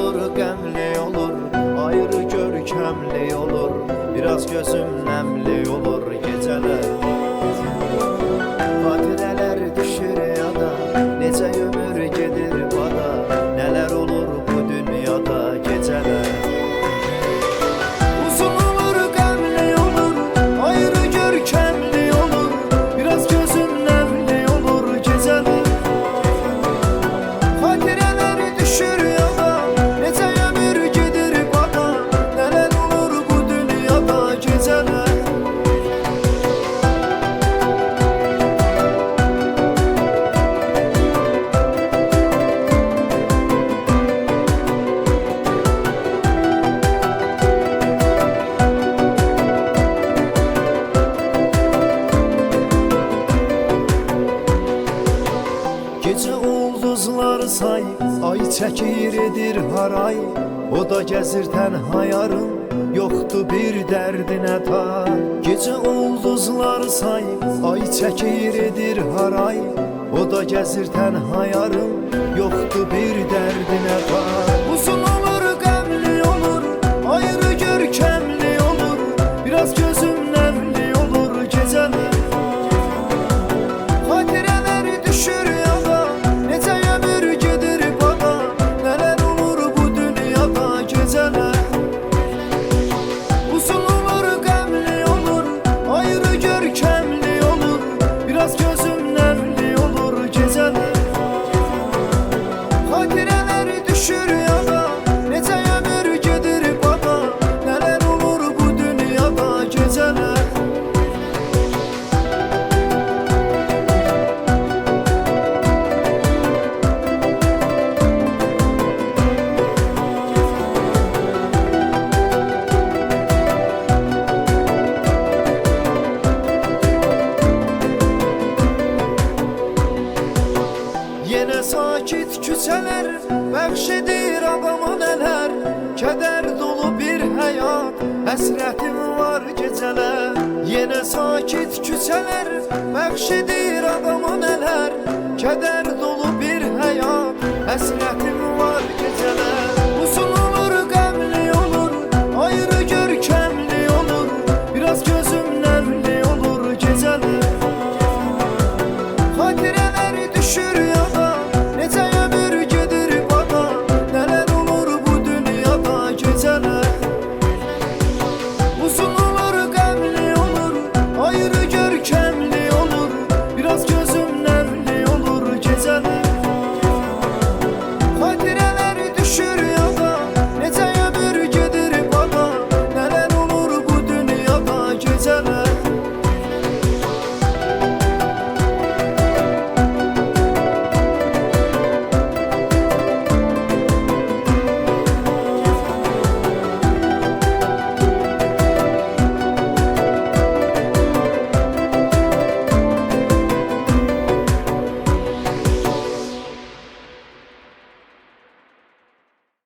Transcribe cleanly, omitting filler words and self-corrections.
olur qəmli olur, ayrı görkəmli olur, biraz gözüm nəmli olur gecələr. Xatirələr düşür yada, necə ömür gedir bada, nələr olur bu dünyada gecələr. Uzun olur qəmli olur, ayrı görkəmli olur, biraz gözüm nəmli olur gecələr. Xatirələr düşür yada, necə ömür gedir bada, nələr olur bu dünyada gecələr. Gecə ulduzlar say, ay çəkir edir haray, o da gəzir tənha yarım, yoxdur bir dərdinə tay. Gecə ulduzlar say, ay çəkir edir haray, o da gəzir tənha yarım, yoxdur bir dərdinə tay. Uzun olur qəmli olur, ayrı görkəmli olur, biraz gözüm nəmli olur gecələr. Xatirələr düşür yada, necə ömür gedir bada, nələr olur bu dünyada gecələr. Uzun olur qəmli olur, ayrı görkəmli olur, biraz gözüm nəmli olur gecələr. Xatirələr düşür yada, necə ömür gedir bada, nələr olur bu dünyada gecələr. Yenə sakit küçələr bəxş edir adama nələr, kədər dolu bir həyat, həsrətim var gecələr. Yenə sakit küçələr bəxş edir adama nələr, kədər dolu bir həyat, həsrətim var gecələr. Uzun olur qəmli olur, ayrı görkəmli olur, biraz gözüm nəmli olur gecələr. Xatirələr düşür